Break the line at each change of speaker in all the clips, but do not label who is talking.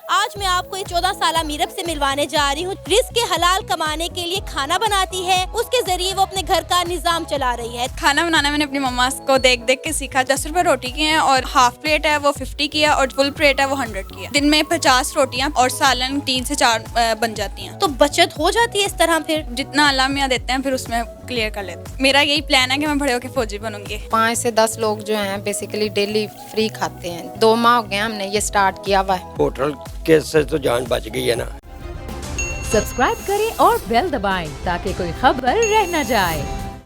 आज मैं आपको इस 14 साल मीरब से मिलवाने जा रही हूँ। रिस्क के हलाल कमाने के लिए खाना बनाती है, उसके जरिए वो अपने घर का निजाम चला रही है।
खाना बनाना मैंने अपनी मम्मा को देख देख के सीखा। 10 रुपए रोटी की है और हाफ प्लेट है वो 50 की है और फुल प्लेट है वो 100 की है। दिन में 50 रोटियां और सालन 3 से 4 बन जाती हैं।
तो बचत हो जाती है इस तरह। फिर
जितना अल्लाह मियाँ देते हैं फिर उसमें क्लियर कर लेते हैं। मेरा यही प्लान है कि मैं बड़े होकर फौजी बनूंगी।
5 से 10 लोग जो हैं बेसिकली डेली फ्री खाते हैं। 2 माह हो गए हमने ये स्टार्ट किया हुआ है।
होटल के से तो जान बच गई है ना।
सब्सक्राइब करें और बेल दबाएं ताकि कोई खबर रह न जाए।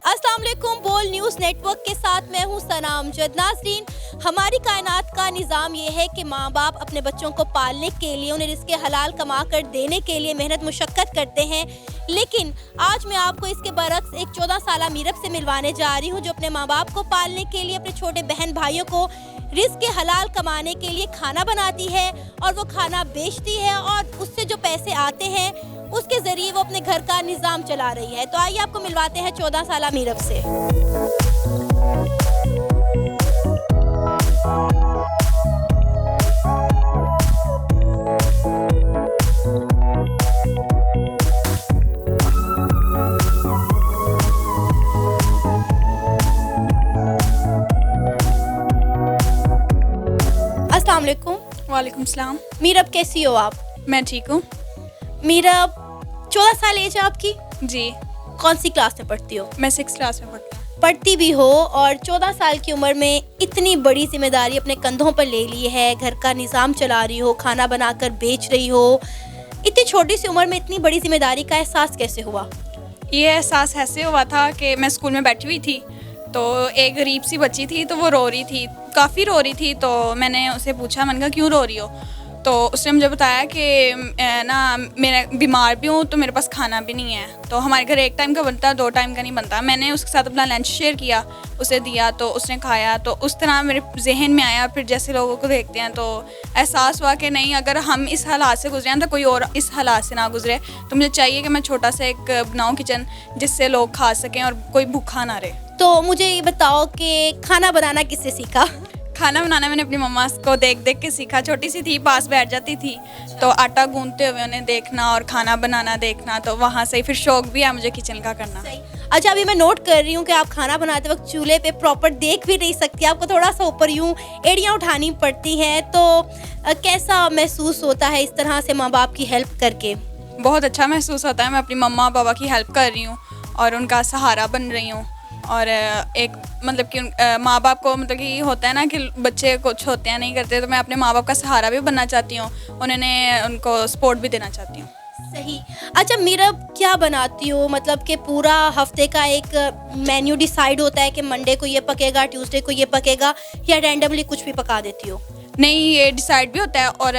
अस्सलाम वालेकुम, बोल न्यूज़ नेटवर्क के साथ मैं हूं सनाम जद। नाज़रीन, हमारी कायनात का निज़ाम ये है कि माँ बाप अपने बच्चों को पालने के लिए, उन्हें रिज़्क़ हलाल कमा कर देने के लिए मेहनत मुशक्क़त करते हैं। लेकिन आज मैं आपको इसके बरक्स एक 14 साल मीरब से मिलवाने जा रही हूँ, जो अपने माँ बाप को पालने के लिए, अपने छोटे बहन भाइयों को रिज़्क़ हलाल कमाने के लिए खाना बनाती है और वो खाना बेचती है और उससे जो पैसे आते हैं उसके ज़रिए वो अपने घर का निज़ाम चला रही है। तो आइए आपको मिलवाते हैं 14 साल मीरब से। अस्सलाम वालेकुम।
वालेकुम सलाम।
मीरब, कैसी हो आप?
मैं ठीक हूँ।
मीरब, 14 साल एज है आपकी?
जी,
कौन सी क्लास में पढ़ती हो?
मैं 6th क्लास में पढ़ती हूँ।
पढ़ती भी हो और 14 साल की उम्र में इतनी बड़ी जिम्मेदारी अपने कंधों पर ले ली है, घर का निज़ाम चला रही हो, खाना बनाकर बेच रही हो। इतनी छोटी सी उम्र में इतनी बड़ी जिम्मेदारी का एहसास कैसे हुआ?
ये एहसास ऐसे हुआ था कि मैं स्कूल में बैठी हुई थी तो एक गरीब सी बच्ची थी तो वो रो रही थी, काफ़ी रो रही थी। तो मैंने उसे पूछा, मैंने कहा क्यों रो रही हो? तो उसने मुझे बताया कि ना मैं बीमार भी हूँ तो मेरे पास खाना भी नहीं है। तो हमारे घर एक टाइम का बनता है, 2 टाइम का नहीं बनता। मैंने उसके साथ अपना लंच शेयर किया, उसे दिया तो उसने खाया। तो उस तरह मेरे जहन में आया। फिर जैसे लोगों को देखते हैं तो एहसास हुआ कि नहीं, अगर हम इस हालात से गुजरे हैं तो कोई और इस हालात से ना गुजरे। तो मुझे चाहिए कि मैं छोटा सा एक बनाऊँ किचन जिससे लोग खा सकें और कोई भूखा ना रहे।
तो मुझे ये बताओ कि खाना बनाना किससे सीखा?
खाना बनाना मैंने अपनी मम्मा को देख देख के सीखा। छोटी सी थी, पास बैठ जाती थी तो आटा गूंथते हुए उन्हें देखना और खाना बनाना देखना। तो वहाँ से फिर शौक भी है मुझे किचन का करना।
अच्छा, अभी मैं नोट कर रही हूँ कि आप खाना बनाते वक्त चूल्हे पे प्रॉपर देख भी नहीं सकती, आपको थोड़ा सा ऊपर यूँ एड़ियाँ उठानी पड़ती हैं। तो कैसा महसूस होता है इस तरह से माँ बाप की हेल्प करके?
बहुत अच्छा महसूस होता है। मैं अपनी मम्मा पापा की हेल्प कर रही हूँ और उनका सहारा बन रही हूँ। और एक मतलब कि माँ बाप को मतलब कि होता है ना कि बच्चे कुछ होते हैं नहीं करते, तो मैं अपने माँ बाप का सहारा भी बनना चाहती हूँ, उनको सपोर्ट भी देना चाहती हूँ।
सही। अच्छा मीरब, क्या बनाती हो? मतलब कि पूरा हफ्ते का एक मेन्यू डिसाइड होता है कि मंडे को ये पकेगा, ट्यूसडे को ये पकेगा, या रैंडमली कुछ भी पका देती हो?
नहीं, ये डिसाइड भी होता है और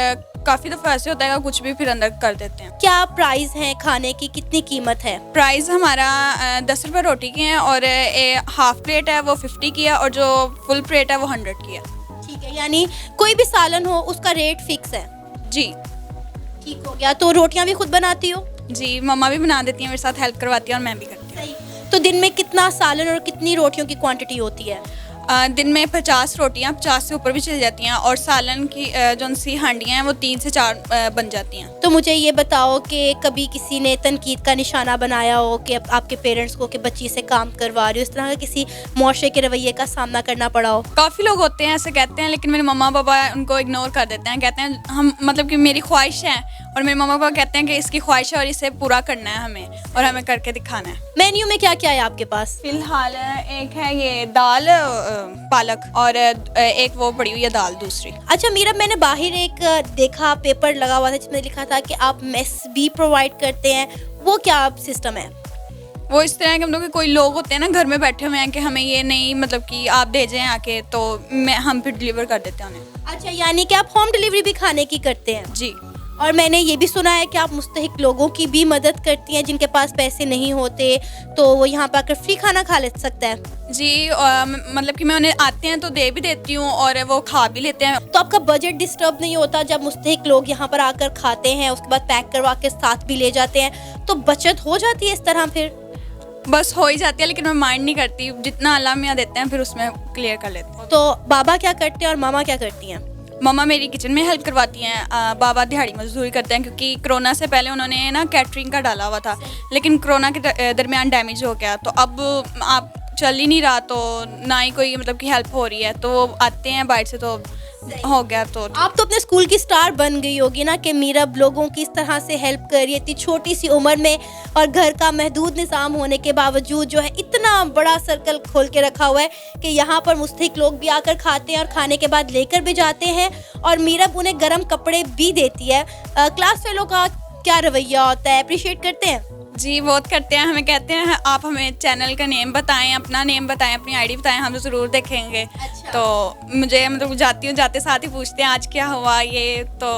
काफ़ी दफ़ा ऐसे होता है कि कुछ भी फिर अंदर कर देते हैं।
क्या प्राइस है खाने की, कितनी कीमत है?
प्राइस हमारा 10 रुपये रोटी की है और हाफ प्लेट है वो 50 की है और जो फुल प्लेट है वो 100 की है।
ठीक है, यानी कोई भी सालन हो उसका रेट फिक्स है?
जी।
ठीक हो गया। तो रोटियां भी खुद बनाती हो?
जी, मम्मा भी बना देती हैं, मेरे साथ हेल्प करवाती हैं और मैं भी करती हूँ।
सही। तो दिन में कितना सालन और कितनी रोटियों की क्वांटिटी होती है?
दिन में 50 रोटियां, 50 से ऊपर भी चली जाती हैं और सालन की जो सी हांडियाँ हैं वो 3 से 4 बन जाती हैं।
तो मुझे ये बताओ कि कभी किसी ने तनकीद का निशाना बनाया हो कि आपके पेरेंट्स को कि बच्ची से काम करवा रही हो, इस तरह का किसी मुआशरे के रवैये का सामना करना पड़ा हो?
काफ़ी लोग होते हैं ऐसे कहते हैं, लेकिन मेरे मम्मा पापा उनको इग्नोर कर देते हैं। कहते हैं हम मतलब कि मेरी ख्वाहिश है और मेरे मम्मा पापा कहते हैं कि इसकी ख्वाहिश है और इसे पूरा करना है हमें और हमें करके दिखाना है।
मेन्यू में क्या क्या है आपके पास?
फिलहाल एक है ये दाल पालक और एक वो पड़ी हुई है दाल दूसरी।
अच्छा मीरा, मैंने बाहर एक देखा पेपर लगा हुआ था जिसमें लिखा था कि आप मेस भी प्रोवाइड करते हैं, वो क्या सिस्टम है?
वो इस तरह के मतलब कि कोई लोग होते हैं ना घर में बैठे हुए हैं कि हमें ये नहीं मतलब कि आप दे जाएं आके, तो हम फिर डिलीवर कर देते हैं उन्हें।
अच्छा, यानी कि आप होम डिलीवरी भी खाने की करते हैं?
जी।
और मैंने ये भी सुना है कि आप मुस्तहिक लोगों की भी मदद करती हैं जिनके पास पैसे नहीं होते, तो वो यहाँ पर आकर फ्री खाना खा ले सकता है?
जी, मतलब कि मैं उन्हें आते हैं तो दे भी देती हूँ और वो खा भी लेते हैं।
तो आपका बजट डिस्टर्ब नहीं होता जब मुस्तहिक लोग यहाँ पर आकर खाते हैं, उसके बाद पैक करवा के साथ भी ले जाते हैं, तो बचत हो जाती है इस तरह? फिर
बस हो ही जाती है, लेकिन मैं माइंड नहीं करती, जितना अल्लाह मियाँ देते हैं फिर उसमें क्लियर कर लेते हैं।
तो बाबा क्या करते हैं और मामा क्या करती हैं?
मम्मा मेरी किचन में हेल्प करवाती हैं, बाबा दिहाड़ी मजदूरी करते हैं क्योंकि कोरोना से पहले उन्होंने ना कैटरिंग का डाला हुआ था, लेकिन कोरोना के दरमियान डैमेज हो गया, तो अब आप चल ही नहीं रहा, तो ना ही कोई मतलब कि हेल्प हो रही है, तो वो आते हैं बाहर से, तो हो गया। तो
आप तो अपने स्कूल की स्टार बन गई होगी ना कि मीरब लोगों की इस तरह से हेल्प कर रही है इतनी छोटी सी उम्र में, और घर का महदूद निज़ाम होने के बावजूद जो है इतना बड़ा सर्कल खोल के रखा हुआ है कि यहाँ पर मुस्तहिक लोग भी आकर खाते हैं और खाने के बाद लेकर भी जाते हैं, और मीरब उन्हें गर्म कपड़े भी देती है। क्लास फेलो का क्या रवैया होता है, अप्रिशिएट करते हैं?
जी बहुत करते हैं, हमें कहते हैं आप हमें चैनल का नेम बताएं, अपना नेम बताएं, अपनी आईडी बताएं, हम ज़रूर देखेंगे।
अच्छा।
तो मुझे मतलब जाती हूँ, जाते साथ ही पूछते हैं आज क्या हुआ, ये तो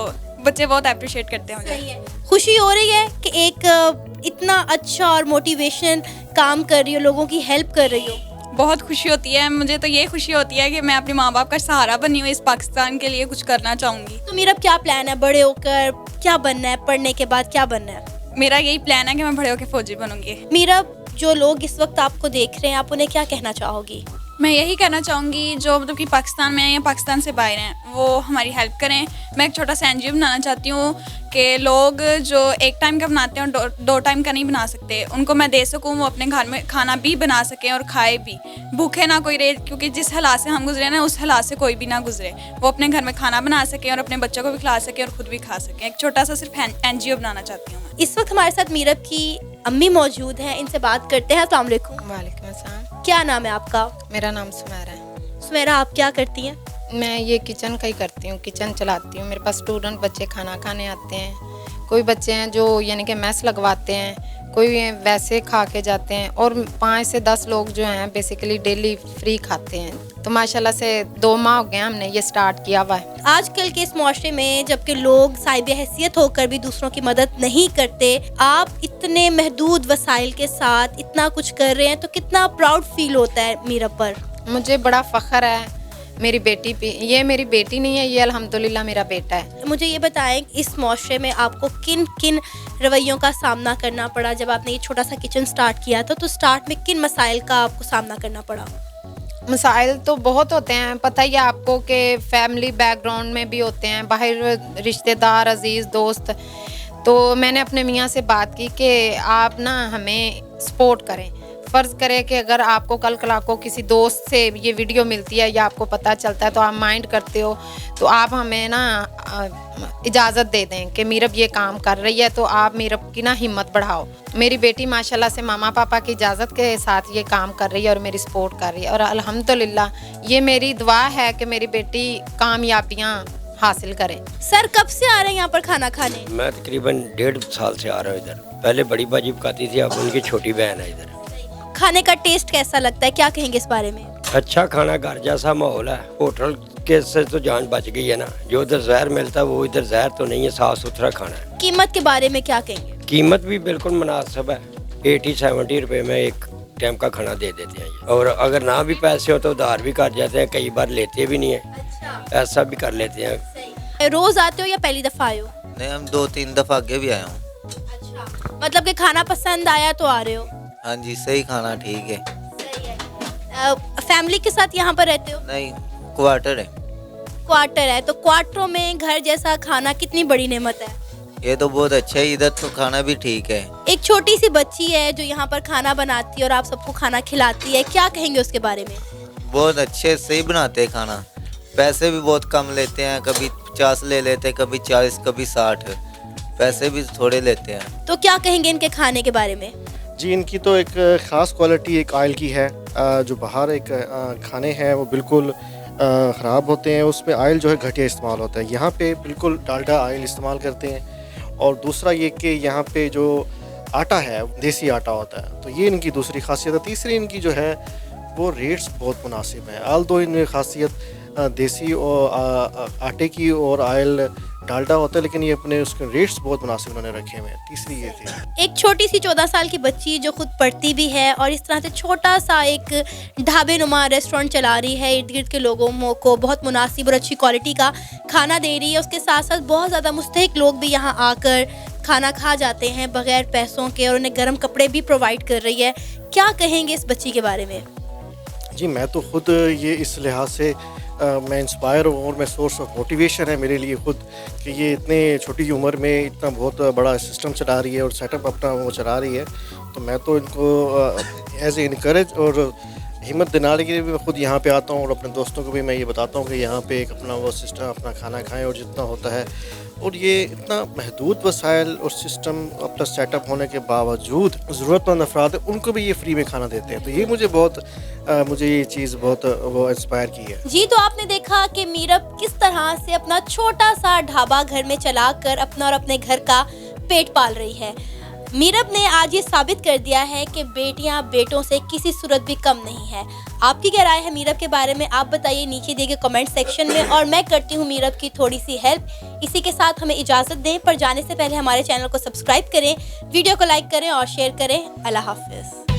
बच्चे बहुत अप्रिशिएट करते हैं मुझे।
सही है। खुशी हो रही है कि एक इतना अच्छा और मोटिवेशन काम कर रही हो, लोगों की हेल्प कर रही हो?
बहुत खुशी होती है, मुझे तो ये खुशी होती है कि मैं अपने माँ बाप का सहारा बनी हूँ, इस पाकिस्तान के लिए कुछ करना चाहूँगी।
तो मीरब क्या प्लान है बड़े होकर, क्या बनना है, पढ़ने के बाद क्या बनना है?
मेरा यही प्लान है कि मैं बड़े होकर फौजी बनूंगी।
मीरब, जो लोग इस वक्त आपको देख रहे हैं, आप उन्हें क्या कहना चाहोगी?
मैं यही कहना चाहूँगी जो मतलब कि पाकिस्तान में या पाकिस्तान से बाहर हैं वो हमारी हेल्प करें। मैं एक छोटा सा एनजीओ बनाना चाहती हूँ कि लोग जो एक टाइम का बनाते हैं और दो टाइम का नहीं बना सकते, उनको मैं दे सकूँ, वो अपने घर में खाना भी बना सकें और खाए भी, भूखे ना कोई रहे, क्योंकि जिस हालात से हम गुजरे ना उस हालात से कोई भी ना गुजरे, वो अपने घर में खाना बना सकें और अपने बच्चों को भी खिला सकें और खुद भी खा सकें। एक छोटा सा सिर्फ एनजीओ बनाना चाहती हूँ मैं।
इस वक्त हमारे साथ मीरब की अम्मी मौजूद हैं, इनसे बात करते हैं। अस्सलाम वालेकुम।
वालेकुम अस्सलाम।
क्या नाम है आपका?
मेरा नाम सुमेरा है।
सुमेरा, आप क्या करती हैं?
मैं ये किचन का ही करती हूँ, किचन चलाती हूँ। मेरे पास स्टूडेंट बच्चे खाना खाने आते हैं, कोई बच्चे हैं जो यानी कि मैस लगवाते हैं, कोई वैसे खा के जाते हैं, और 5 से 10 लोग जो हैं बेसिकली डेली फ्री खाते हैं। तो माशाल्लाह से 2 माह हो गए हमने ये स्टार्ट किया हुआ है।
आजकल के इस मुआशरे में जबकि लोग साहिब हैसियत होकर भी दूसरों की मदद नहीं करते, आप इतने महदूद वसाइल के साथ इतना कुछ कर रहे हैं, तो कितना प्राउड फील होता है मीरब पर?
मुझे बड़ा फ़ख्र है मेरी बेटी पे। ये मेरी बेटी नहीं है, ये अल्हम्दुलिल्लाह मेरा बेटा है।
मुझे ये बताएं, इस मुआशरे में आपको किन किन रवैयों का सामना करना पड़ा जब आपने ये छोटा सा किचन स्टार्ट किया था? तो स्टार्ट में किन मसाइल का आपको सामना करना पड़ा?
मसाइल तो बहुत होते हैं, पता ही है आपको कि फैमिली बैकग्राउंड में भी होते हैं, बाहर रिश्तेदार, अजीज़, दोस्त। तो मैंने अपने मियाँ से बात की कि आप ना हमें सपोर्ट करें। फ़र्ज़ करें कि अगर आपको कल को किसी दोस्त से ये वीडियो मिलती है या आपको पता चलता है तो आप माइंड करते हो, तो आप हमें ना इजाज़त दे दें कि मीरब ये काम कर रही है, तो आप मीरब की ना हिम्मत बढ़ाओ। मेरी बेटी माशाल्लाह से मामा पापा की इजाज़त के साथ ये काम कर रही है और मेरी सपोर्ट कर रही है, और अल्हम्दुलिल्लाह ये मेरी दुआ है कि मेरी बेटी कामयाबियाँ हासिल करें।
सर, कब से आ रहे हैं यहाँ पर खाना खाने?
मैं तकरीबन 1.5 साल से आ रहा हूँ इधर। पहले बड़ी बाजी पकाती थी, अब उनकी छोटी बहन है इधर।
खाने का टेस्ट कैसा लगता है, क्या कहेंगे इस बारे में?
अच्छा खाना, घर जैसा माहौल है। होटल के से तो जान बच गई है ना, जो उधर जहर मिलता है वो इधर जहर तो नहीं है, साफ सुथरा खाना है।
कीमत के बारे में क्या कहेंगे?
कीमत भी बिल्कुल मुनासिब है, 80-70 रुपए में एक टाइम का खाना दे देते हैं ये। और अगर ना भी पैसे हो तो उधार भी कर जाते हैं, कई बार लेते भी नहीं है, ऐसा भी कर लेते हैं।
रोज आते हो या पहली दफा आए हो?
नहीं, हम 2-3 दफ़ा आगे भी आए हूँ।
अच्छा, मतलब कि खाना पसंद आया तो आ रहे हो?
हाँ जी, सही खाना ठीक है।
सही है। फैमिली के साथ यहाँ पर रहते हो?
नहीं, क्वार्टर है।
क्वार्टर है, तो क्वार्टरों में घर जैसा खाना कितनी बड़ी नेमत है।
ये तो बहुत अच्छा है, इधर तो खाना भी ठीक है।
एक छोटी सी बच्ची है जो यहाँ पर खाना बनाती है और आप सबको खाना खिलाती है, क्या कहेंगे उसके बारे में?
बहुत अच्छे सही बनाते हैं खाना, पैसे भी बहुत कम लेते हैं, कभी 50 ले लेते हैं, कभी 40, कभी 60, पैसे भी थोड़े लेते हैं।
तो क्या कहेंगे इनके खाने के बारे में?
जी, इनकी तो एक ख़ास क्वालिटी एक ऑयल की है। जो बाहर एक खाने हैं वो बिल्कुल ख़राब होते हैं, उसमें ऑयल जो है घटिया इस्तेमाल होता है। यहाँ पे बिल्कुल डालडा ऑयल इस्तेमाल करते हैं। और दूसरा ये कि यहाँ पे जो आटा है देसी आटा होता है, तो ये इनकी दूसरी खासियत है। तीसरी इनकी जो है वो रेट्स बहुत मुनासिब हैं। आल दो इनकी खासियत देसी और आटे की और ऑयल डालडा होता है, लेकिन ये अपने उसके रेट्स बहुत मुनासिब उन्होंने रखे हुए हैं। तीसरी ये थी।
एक छोटी सी 14 साल की बच्ची जो खुद पढ़ती भी है और इस तरह से छोटा सा एक ढाबे नुमा रेस्टोरेंट चला रही है, इर्द गिर्द के लोगों को बहुत मुनासिब और अच्छी क्वालिटी का खाना दे रही है। उसके साथ साथ बहुत ज़्यादा मुस्तहिक लोग भी यहाँ आकर खाना खा जाते हैं बग़ैर पैसों के, और उन्हें गर्म कपड़े भी प्रोवाइड कर रही है। क्या कहेंगे इस बच्ची के बारे में?
जी, मैं तो ख़ुद ये इस लिहाज से मैं इंस्पायर हूँ और मैं सोर्स ऑफ मोटिवेशन है मेरे लिए खुद कि ये इतने छोटी उम्र में इतना बहुत बड़ा सिस्टम चला रही है और सेटअप अपना वो चला रही है। तो मैं तो इनको एज ए इनकरेज और हिम्मत दिलाने के लिए भी मैं खुद यहाँ पे आता हूँ और अपने दोस्तों को भी मैं ये बताता हूँ कि यहाँ पे एक अपना वो सिस्टम अपना खाना खाएं और जितना होता है। और ये इतना महदूद वसाइल और सिस्टम अपना सेटअप होने के बावजूद ज़रूरतमंद अफराद है उनको भी ये फ्री में खाना देते हैं। तो ये मुझे ये चीज़ बहुत वो इंस्पायर की है।
जी, तो आपने देखा कि मीरब किस तरह से अपना छोटा सा ढाबा घर में चलाकर अपना और अपने घर का पेट पाल रही है। मीरब ने आज ये साबित कर दिया है कि बेटियां बेटों से किसी सूरत भी कम नहीं है। आपकी क्या राय है मीरब के बारे में, आप बताइए नीचे दिए गए कमेंट सेक्शन में, और मैं करती हूँ मीरब की थोड़ी सी हेल्प। इसी के साथ हमें इजाज़त दें, पर जाने से पहले हमारे चैनल को सब्सक्राइब करें, वीडियो को लाइक करें और शेयर करें। अल्लाह हाफिज़।